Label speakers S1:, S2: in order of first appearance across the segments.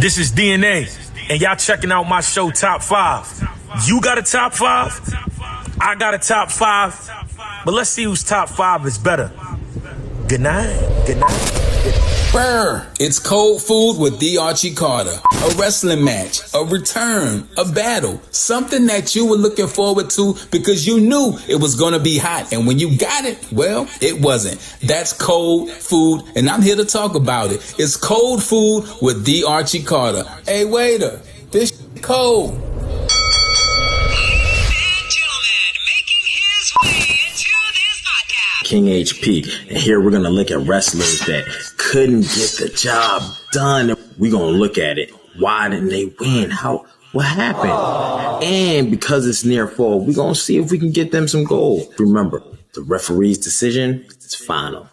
S1: This is DNA, and y'all checking out my show, Top 5. You got a top 5? I got a top 5. But let's see whose top 5 is better. Good night. Good night.
S2: Brr, it's cold food with D. Archie Carter. A wrestling match, a return, a battle, something that you were looking forward to because you knew it was going to be hot. And when you got it, well, it wasn't. That's cold food, and I'm here to talk about it. It's cold food with D. Archie Carter. Hey, waiter, this cold.
S3: King HP, and here we're gonna look at wrestlers that couldn't get the job done. We're gonna look at it. Why didn't they win? What happened? And because it's near fall, we're gonna see if we can get them some gold. Remember, the referee's decision is final.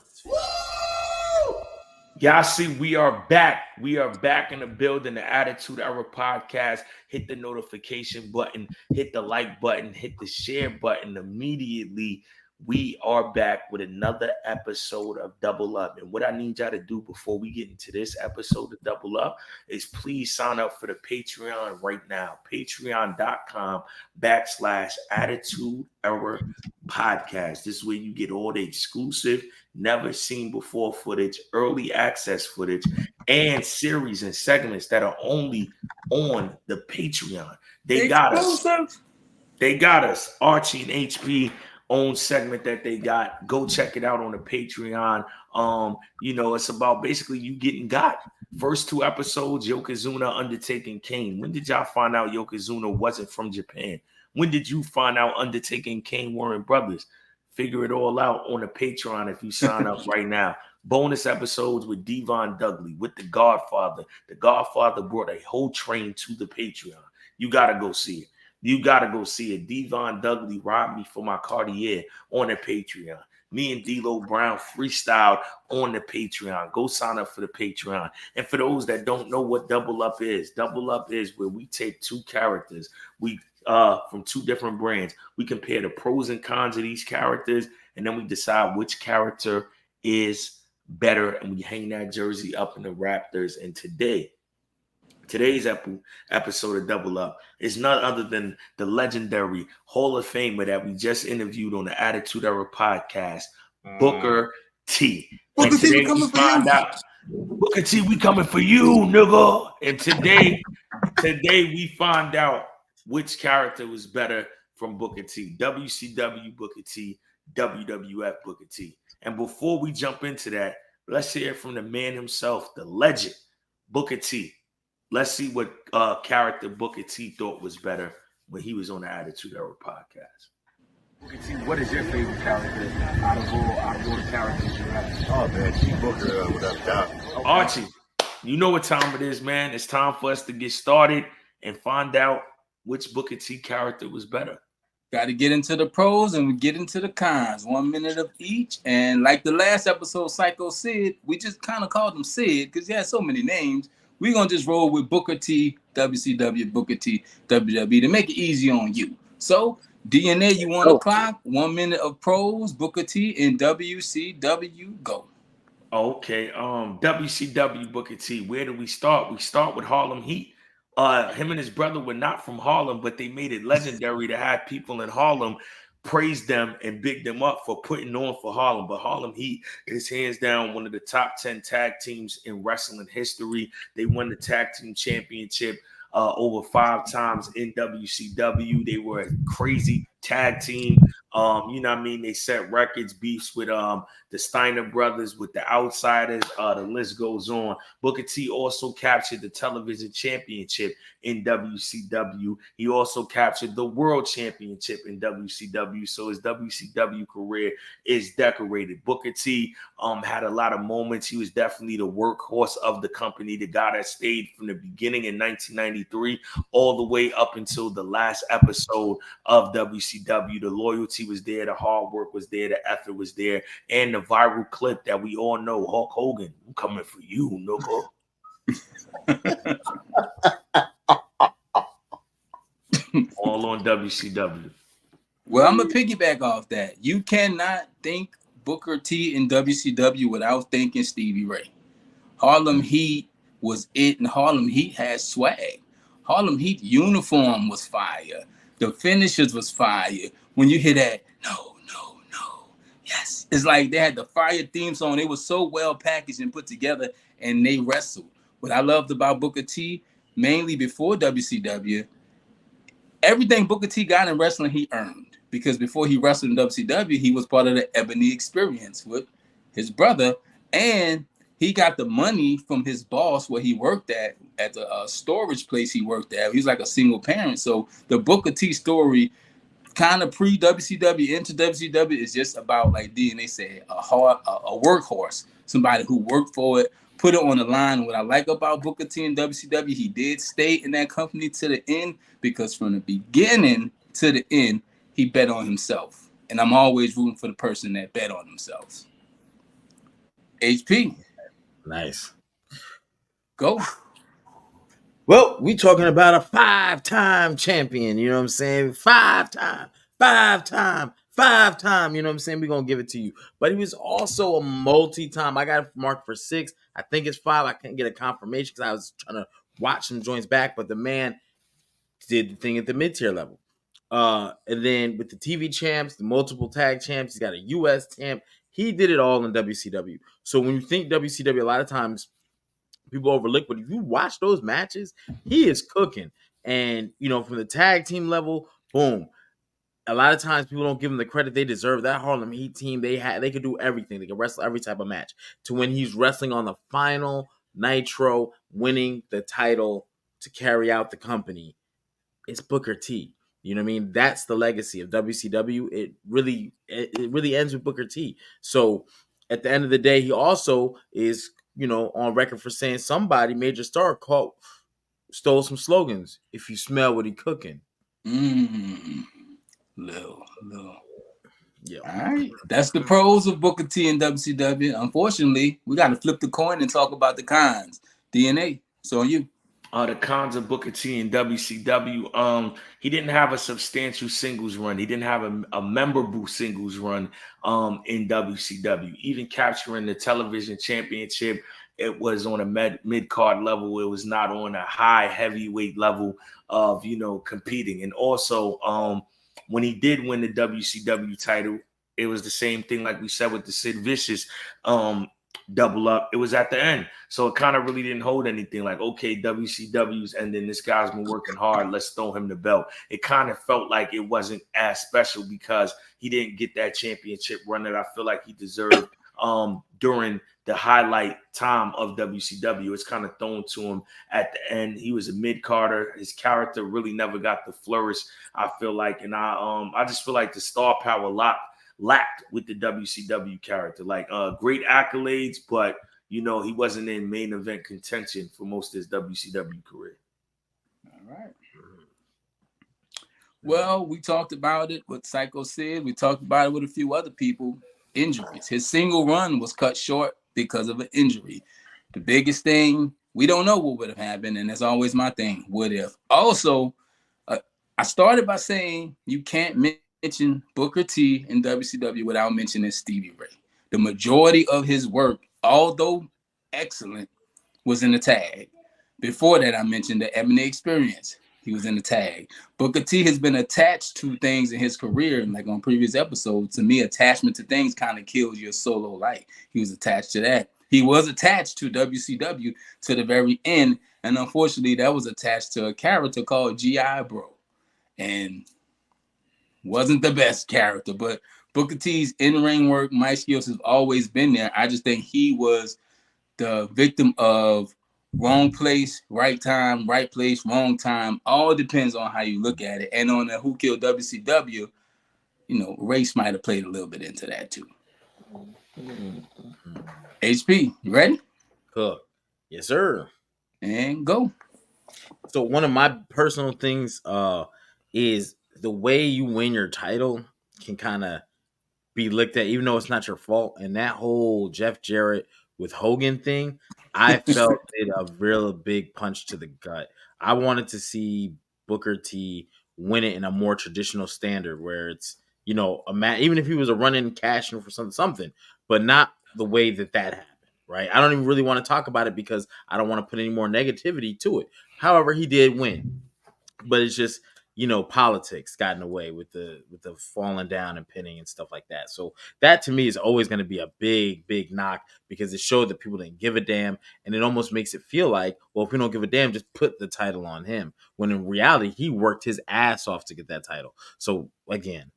S4: Y'all see, we are back. We are back in the building, the Attitude Era podcast. Hit the notification button, hit the like button, hit the share button immediately. We are back with another episode of Double Up. And what I need y'all to do before we get into this episode of Double Up is please sign up for the Patreon right now. Patreon.com/Attitude Era Podcast. This is where you get all the exclusive, never seen before footage, early access footage, and series and segments that are only on the Patreon. They got us. They got us. Archie and HB own segment that they got. Go check it out on the Patreon. It's about basically you getting got. First 2 episodes, Yokozuna undertaking Kane. When did y'all find out Yokozuna wasn't from Japan? When did you find out Undertaking Kane weren't brothers? Figure it all out on the Patreon if you sign up right now. Bonus episodes with Devon Dudley, with The Godfather. The Godfather brought a whole train to the Patreon. You got to go see it. You got to go see it. Devon Dudley robbed me for my Cartier on the Patreon. Me and D-Lo Brown freestyled on the Patreon. Go sign up for the Patreon. And for those that don't know what Double Up is where we take 2 characters from 2 different brands. We compare the pros and cons of these characters, and then we decide which character is better, and we hang that jersey up in the Raptors. And today's episode of Double Up is none other than the legendary Hall of Famer that we just interviewed on the Attitude Era podcast, Booker T.
S5: Booker T, we coming for you.
S4: Booker T, we coming for you, nigga. And today we find out which character was better from Booker T. WCW Booker T, WWF Booker T. And before we jump into that, let's hear from the man himself, the legend, Booker T. Let's see what character Booker T thought was better when he was on the Attitude Era podcast.
S6: Booker T, what is your favorite character out of all the characters you have? Oh man, T Booker without doubt. Okay.
S4: Archie, you know what time it is, man. It's time for us to get started and find out which Booker T character was better.
S5: Got to get into the pros and we get into the cons. 1 minute of each. And like the last episode, Psycho Sid, we just kind of called him Sid because he had so many names. We're going to just roll with Booker T, WCW, Booker T, WWE to make it easy on you. So, DNA, you want to clock? 1 minute of pros, Booker T, and WCW, go.
S4: Okay, WCW, Booker T, where do we start? We start with Harlem Heat. Him and his brother were not from Harlem, but they made it legendary to have people in Harlem praise them and big them up for putting on for Harlem. But Harlem Heat is hands down one of the top 10 tag teams in wrestling history. They won the tag team championship over 5 times in WCW. They were a crazy tag team. They set records, beefs with the Steiner brothers, with the Outsiders. The list goes on. Booker T also captured the television championship in WCW. He also captured the world championship in WCW. So his WCW career is decorated. Booker T had a lot of moments. He was definitely the workhorse of the company, the guy that stayed from the beginning in 1993 all the way up until the last episode of WCW. The loyalty was there, the hard work was there, the effort was there, and the viral clip that we all know, Hulk Hogan, I'm coming for you, nigga. All on WCW.
S5: Well, I'm going to piggyback off that. You cannot think Booker T in WCW without thinking Stevie Ray. Harlem Heat, was it, and Harlem Heat had swag. Harlem Heat uniform was fire. The finishers was fire. When you hear that, no, yes, it's like they had the fire theme song. It was so well packaged and put together, and they wrestled. What I loved about Booker T, mainly before WCW, everything Booker T got in wrestling, he earned. Because before he wrestled in WCW, he was part of the Ebony Experience with his brother, and he got the money from his boss where he worked at the storage place he worked at. He was like a single parent. So the Booker T story, kind of pre-WCW into WCW, is just about, like DNA said, a workhorse, somebody who worked for it, put it on the line. What I like about Booker T and WCW, he did stay in that company to the end, because from the beginning to the end, he bet on himself. And I'm always rooting for the person that bet on themselves. HP.
S3: Nice.
S5: Go.
S3: Well, we talking about a 5-time champion, you know what I'm saying? 5-time, you know what I'm saying? We're going to give it to you. But he was also a multi-time. I got it marked for 6. I think it's 5. I can't get a confirmation because I was trying to watch some joints back, but the man did the thing at the mid-tier level. And then with the TV champs, the multiple tag champs, he's got a US champ. He did it all in WCW. So when you think WCW, a lot of times people overlook, but if you watch those matches, he is cooking. And, you know, from the tag team level, boom. A lot of times people don't give him the credit they deserve. That Harlem Heat team, they could do everything. They could wrestle every type of match. To when he's wrestling on the final Nitro, winning the title to carry out the company, it's Booker T. You know what I mean? That's the legacy of WCW. It really ends with Booker T. So at the end of the day, he also is, you know, on record for saying somebody, major star, stole some slogans. If you smell what he cooking.
S5: Little.
S3: Yeah.
S5: All right. That's the pros of Booker T and WCW. Unfortunately, we got to flip the coin and talk about the cons. DNA. So you.
S4: The cons of Booker T and WCW. He didn't have a substantial singles run. He didn't have a memorable singles run in WCW. Even capturing the television championship, it was on a mid-card level. It was not on a high heavyweight level of, you know, competing. And also, when he did win the WCW title, it was the same thing like we said with the Sid Vicious double up. It was at the end. So it kind of really didn't hold anything. Like, okay, WCW's, and then this guy's been working hard. Let's throw him the belt. It kind of felt like it wasn't as special because he didn't get that championship run that I feel like he deserved during the highlight time of WCW. It's kind of thrown to him at the end. He was a mid-carder. His character really never got the flourish, I feel like. And I just feel like the star power lacked with the WCW character. Like great accolades, but you know, he wasn't in main event contention for most of his WCW career.
S5: All right. Well, we talked about it with Psycho Sid. We talked about it with a few other people. Injuries. His single run was cut short because of an injury. The biggest thing, we don't know what would have happened, and that's always my thing. What if? Also, I started by saying you can't mention Booker T in WCW without mentioning Stevie Ray. The majority of his work, although excellent, was in the tag. Before that, I mentioned the Ebony Experience. He was in the tag. Booker T has been attached to things in his career, like on previous episodes. To me, attachment to things kind of kills your solo life. He was attached to that. He was attached to WCW to the very end, and unfortunately, that was attached to a character called G.I. Bro, and wasn't the best character. But Booker T's in-ring work, my skills have always been there. I just think he was the victim of wrong place, right time, right place, wrong time. All depends on how you look at it. And on the Who Killed WCW, you know, race might have played a little bit into that too. HP, you ready?
S3: Cook. Yes, sir.
S5: And go.
S3: So one of my personal things is the way you win your title can kind of be looked at, even though it's not your fault. And that whole Jeff Jarrett with Hogan thing, I felt it a real big punch to the gut. I wanted to see Booker T win it in a more traditional standard where it's, you know, even if he was a run-in cash in for something, but not the way that happened, right? I don't even really want to talk about it because I don't want to put any more negativity to it. However, he did win, but it's just, politics got in the way with the falling down and pinning and stuff like that. So that to me is always going to be a big knock, because it showed that people didn't give a damn, and it almost makes it feel like, well, if we don't give a damn, just put the title on him, when in reality he worked his ass off to get that title. So again,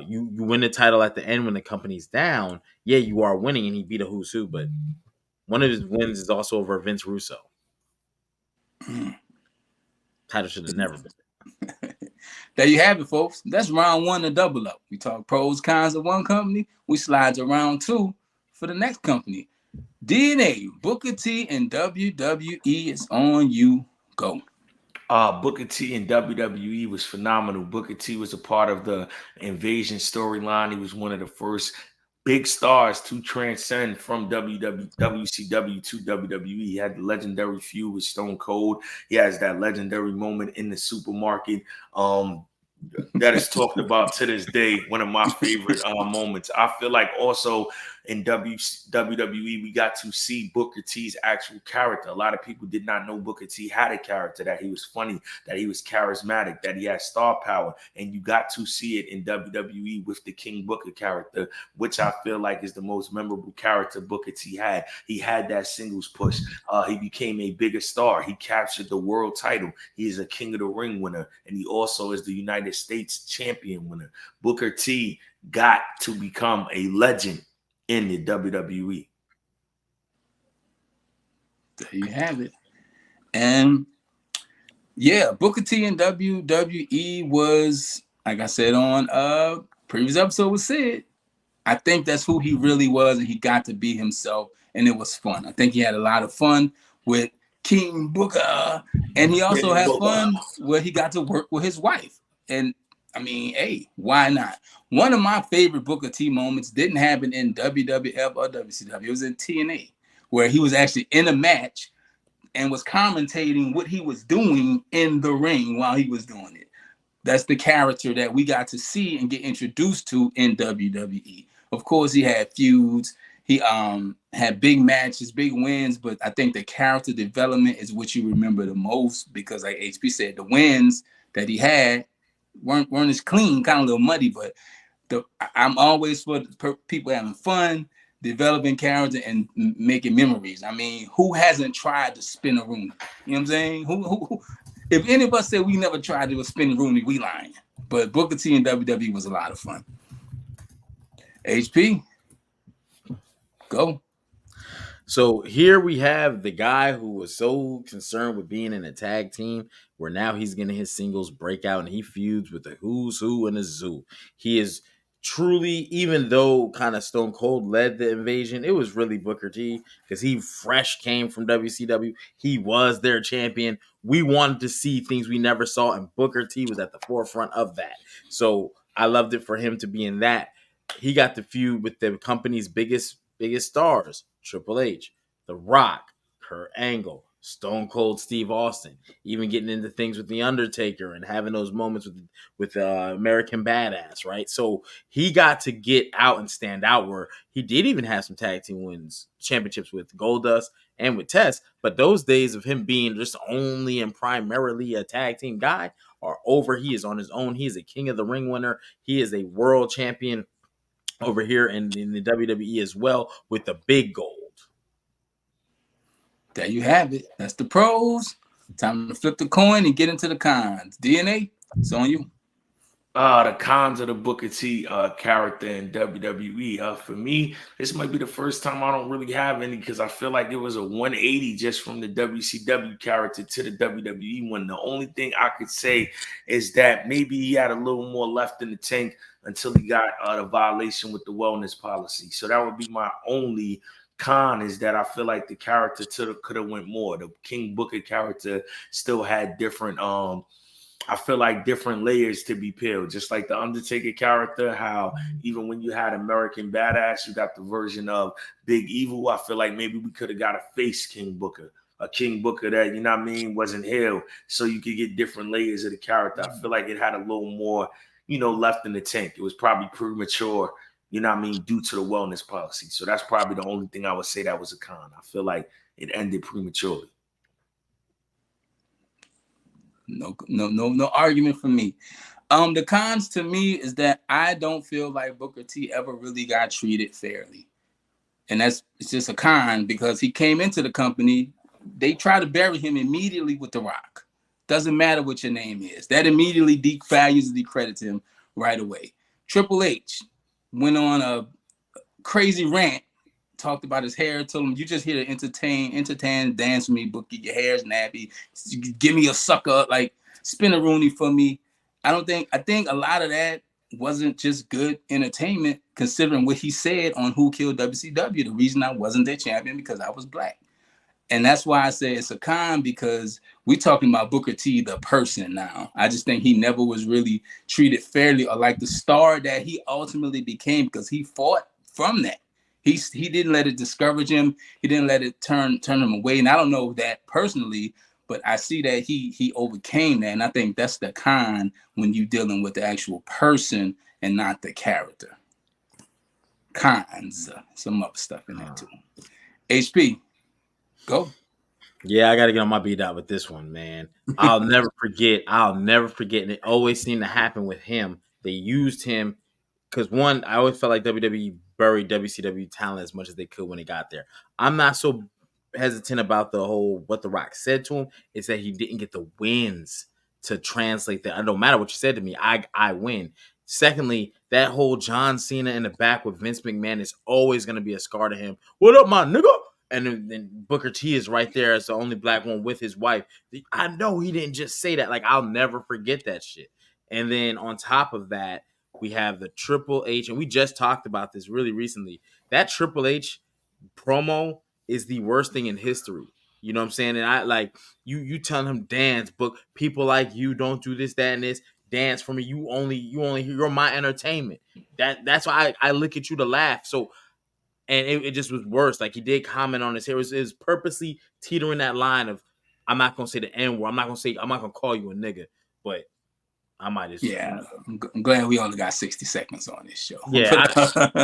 S3: you win the title at the end when the company's down. Yeah, you are winning, and he beat a who's who, but one of his wins is also over Vince Russo. Title should have never been.
S5: There you have it, folks. That's round one of Double Up. We talk pros, cons of one company. We slide to round two for the next company. DNA, Booker T, and WWE is on you. Go.
S4: Booker T in WWE was phenomenal. Booker T was a part of the Invasion storyline. He was one of the first big stars to transcend from WCW to WWE. He had the legendary feud with Stone Cold. He has that legendary moment in the supermarket that is talked about to this day. One of my favorite moments. I feel like also in WWE, we got to see Booker T's actual character. A lot of people did not know Booker T had a character, that he was funny, that he was charismatic, that he had star power. And you got to see it in WWE with the King Booker character, which I feel like is the most memorable character Booker T had. He had that singles push. He became a bigger star. He captured the world title. He is a King of the Ring winner. And he also is the United States champion winner. Booker T got to become a legend in the WWE.
S5: There you have it. And yeah, Booker T in WWE was, like I said on previous episode with Sid, I think that's who he really was, and he got to be himself, and it was fun. I think he had a lot of fun with King Booker, and he also had fun where he got to work with his wife. And I mean, hey, why not? One of my favorite Booker T moments didn't happen in WWF or WCW. It was in TNA, where he was actually in a match and was commentating what he was doing in the ring while he was doing it. That's the character that we got to see and get introduced to in WWE. Of course, he had feuds. He had big matches, big wins, but I think the character development is what you remember the most, because like HP said, the wins that he had weren't as clean, kind of a little muddy, but I'm always for people having fun, developing character, and making memories. I mean, who hasn't tried to spin a Rooney? You know what I'm saying? Who if any of us say we never tried to spin a Rooney, we lying. But Booker T and WWE was a lot of fun. HP, go.
S3: So here we have the guy who was so concerned with being in a tag team, where now he's getting his singles breakout and he feuds with the who's who in the zoo. He is truly, even though kind of Stone Cold led the Invasion, it was really Booker T, because he fresh came from WCW. He was their champion. We wanted to see things we never saw, and Booker T was at the forefront of that. So I loved it for him to be in that. He got the feud with the company's biggest stars: Triple H, The Rock, Kurt Angle, Stone Cold Steve Austin, even getting into things with The Undertaker and having those moments with American Badass, right? So he got to get out and stand out, where he did even have some tag team wins, championships with Goldust and with Test, but those days of him being just only and primarily a tag team guy are over. He is on his own. He is a King of the Ring winner. He is a world champion over here in the WWE as well, with the big gold.
S5: There you have it. That's the pros. Time to flip the coin and get into the cons. DNA, it's on you.
S4: The cons of the Booker T character in WWE. For me, this might be the first time I don't really have any, because I feel like it was a 180 just from the WCW character to the WWE one. The only thing I could say is that maybe he had a little more left in the tank until he got the violation with the wellness policy. So that would be my only con, is that I feel like the character could have went more. The King Booker character still had different I feel like different layers to be peeled, just like the Undertaker character. How even when you had American Badass, you got the version of Big Evil. I feel like maybe we could have got a face King Booker, a King Booker that, you know what I mean, wasn't heel, so you could get different layers of the character. I feel like it had a little more, left in the tank. It was probably premature, you know what I mean, due to the wellness policy. So that's probably the only thing I would say that was a con. I feel like it ended prematurely.
S5: No argument from me. The cons to me is that I don't feel like Booker T ever really got treated fairly. And it's just a con because he came into the company. They try to bury him immediately with The Rock. Doesn't matter what your name is. That immediately devalues and decredits him right away. Triple H went on a crazy rant, talked about his hair, told him, you just here to entertain, dance with me, Bookie, your hair's nappy. Give me a sucker, like spin a Rooney for me. I think a lot of that wasn't just good entertainment, considering what he said on Who Killed WCW. The reason I wasn't their champion because I was black. And that's why I say it's a con, because we're talking about Booker T, the person now. I just think he never was really treated fairly or like the star that he ultimately became, because he fought from that. He didn't let it discourage him. He didn't let it turn him away. And I don't know that personally, but I see that he overcame that. And I think that's the con when you're dealing with the actual person and not the character. Cons, some other stuff in there too. HP, go.
S3: Yeah, I got to get on my beat out with this one, man. I'll never forget. And it always seemed to happen with him. They used him because, one, I always felt like WWE buried WCW talent as much as they could when they got there. I'm not so hesitant about the whole what The Rock said to him. It's that he didn't get the wins to translate that. It don't matter what you said to me. I win. Secondly, that whole John Cena in the back with Vince McMahon is always going to be a scar to him. What up, my nigga? And then Booker T is right there as the only black one with his wife. I know he didn't just say that. Like, I'll never forget that shit. And then on top of that, we have the Triple H, and we just talked about this really recently. That Triple H promo is the worst thing in history. You know what I'm saying? And I like you telling him dance, but people like you don't do this, that, and this. Dance for me. You're my entertainment. That's why I look at you to laugh. So, and it just was worse. Like, he did comment on his hair. It was purposely teetering that line of, I'm not gonna say the N word. I'm not gonna call you a nigga, but I might as well.
S5: Yeah, I'm glad we only got 60 seconds on this show.
S3: Yeah,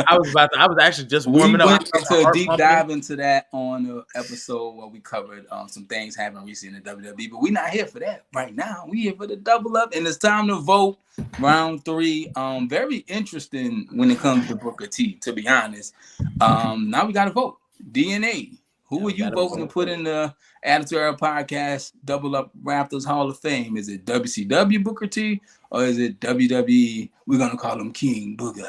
S3: I was actually just warming up.
S5: We went into a deep dive into that on the episode where we covered some things happening recently in the WWE, but we're not here for that right now. We're here for the double up, and it's time to vote round 3. Very interesting when it comes to Booker T, to be honest. Now we got to vote. DNA. Who are you voting to put in the Attitude Era Podcast Double Up Raptors Hall of Fame? Is it WCW Booker T or is it WWE? We're gonna call him King Booker.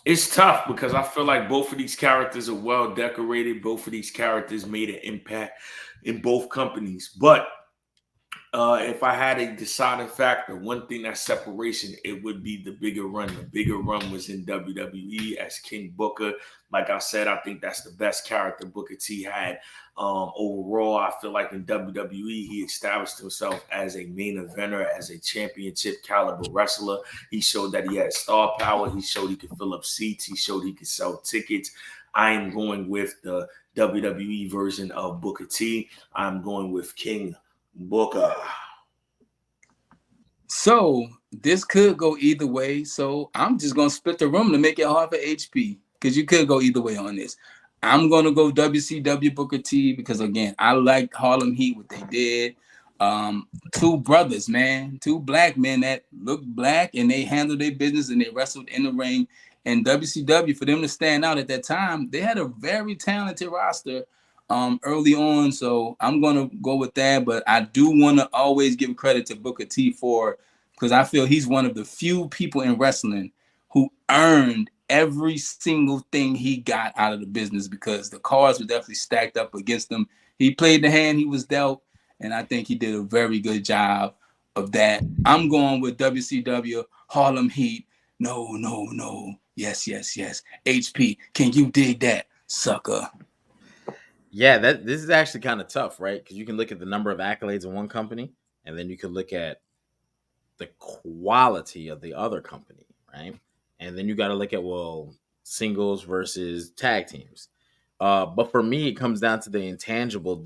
S4: It's tough because I feel like both of these characters are well decorated. Both of these characters made an impact in both companies. But if I had a deciding factor, one thing that's separation, it would be the bigger run. The bigger run was in WWE as King Booker. Like I said, I think that's the best character Booker T had. Overall, I feel like in WWE, he established himself as a main eventer, as a championship caliber wrestler. He showed that he had star power. He showed he could fill up seats. He showed he could sell tickets. I am going with the WWE version of Booker T. I'm going with King Booker.
S5: So this could go either way. So I'm just gonna split the room to make it hard for HP, because you could go either way on this. I'm gonna go WCW Booker T because, again, I like Harlem Heat, what they did. Two brothers, man, two black men that look black and they handled their business and they wrestled in the ring. And WCW, for them to stand out at that time, they had a very talented roster early on. So I'm going to go with that. But I do want to always give credit to Booker T because I feel he's one of the few people in wrestling who earned every single thing he got out of the business, because the cards were definitely stacked up against him. He played the hand he was dealt, and I think he did a very good job of that. I'm going with WCW, Harlem Heat. No. Yes. HP, can you dig that, sucker?
S3: Yeah, this is actually kind of tough, right? Because you can look at the number of accolades in one company, and then you can look at the quality of the other company, right? And then you got to look at, well, singles versus tag teams. But for me, it comes down to the intangible.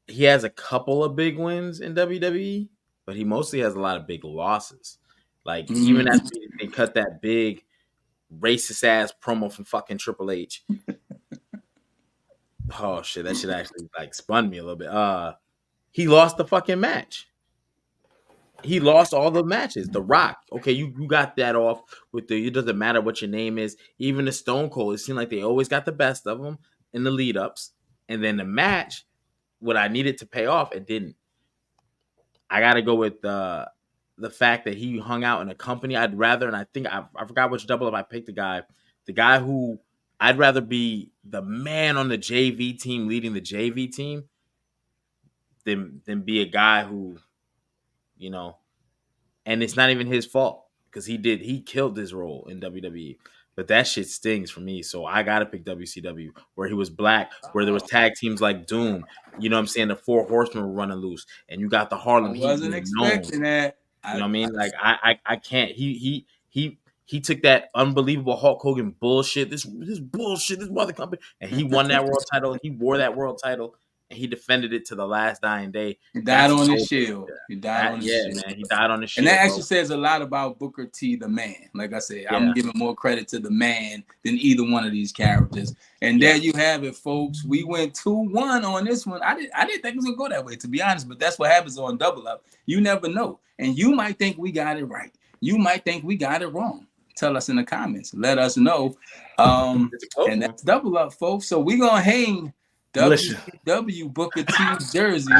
S3: He has a couple of big wins in WWE, but he mostly has a lot of big losses. Like even after they cut that big racist ass promo from fucking Triple H. Oh shit, that shit actually like spun me a little bit. He lost the fucking match. He lost all the matches. The Rock, okay, you got that off with the. It doesn't matter what your name is. Even the Stone Cold, it seemed like they always got the best of them in the lead ups, and then the match, what I needed to pay off, it didn't. I got to go with the fact that he hung out in a company. I'd rather, and I think I forgot which double up I picked. The guy who I'd rather be the man on the JV team leading the JV team than be a guy who. You know, and it's not even his fault because he killed his role in WWE. But that shit stings for me. So I gotta pick WCW, where he was black, where there was tag teams like Doom. You know what I'm saying? The Four Horsemen were running loose, and you got the Harlem Heat.
S5: I wasn't expecting that.
S3: You know what I mean? Like I can't. He took that unbelievable Hulk Hogan bullshit. This bullshit. This mother company, and he won that world title. He wore that world title. And he defended it to the last dying day.
S5: He died on his shield. He died on his shield.
S3: Yeah, man. He died on his shield.
S5: And that actually says a lot about Booker T, the man. Like I said, I'm giving more credit to the man than either one of these characters. And there you have it, folks. We went 2-1 on this one. I didn't think it was going to go that way, to be honest. But that's what happens on Double Up. You never know. And you might think we got it right. You might think we got it wrong. Tell us in the comments. Let us know. And that's Double Up, folks. So we're going to hang WCW Booker T's jersey.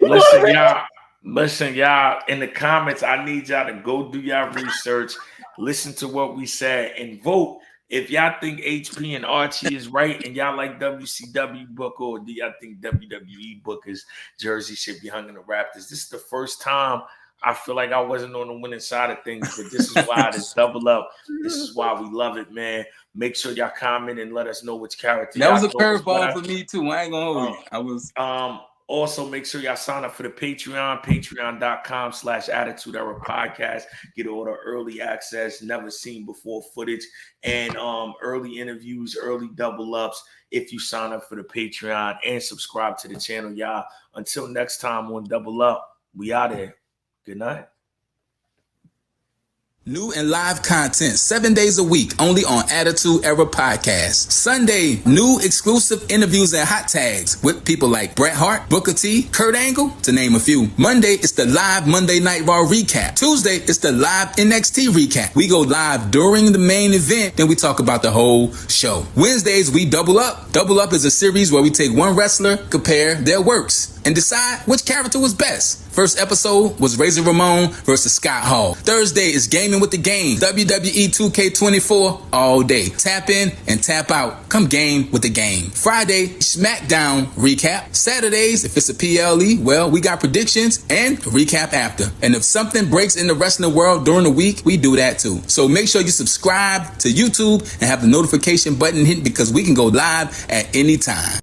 S4: Listen, y'all. In the comments, I need y'all to go do y'all research, listen to what we said, and vote if y'all think HP and Archie is right, and y'all like WCW Booker, or do y'all think WWE Booker's jersey should be hung in the Raptors? This is the first time I feel like I wasn't on the winning side of things, but this is why this Double Up. This is why we love it, man. Make sure y'all comment and let us know which character.
S5: That was a curveball for me too. I ain't gonna hold you. I was
S4: also make sure y'all sign up for the Patreon, patreon.com/Attitude Era Podcast. Get all the early access, never seen before footage, and early interviews, early double ups if you sign up for the Patreon and subscribe to the channel, y'all. Until next time on Double Up, we out here. Good night.
S2: New and live content 7 days a week only on Attitude Era Podcast. Sunday, new exclusive interviews and hot tags with people like Bret Hart, Booker T, Kurt Angle, to name a few. Monday, it's the live Monday Night Raw recap. Tuesday, it's the live NXT recap. We go live during the main event, then we talk about the whole show. Wednesdays, we double up. Double Up is a series where we take one wrestler, compare their works, and decide which character was best. First episode was Razor Ramon versus Scott Hall. Thursday is Gaming with the Game. WWE 2K24 all day. Tap in and tap out. Come game with the game. Friday, SmackDown recap. Saturdays, if it's a PLE, well, we got predictions and recap after. And if something breaks in the wrestling world during the week, we do that too. So make sure you subscribe to YouTube and have the notification button hit because we can go live at any time.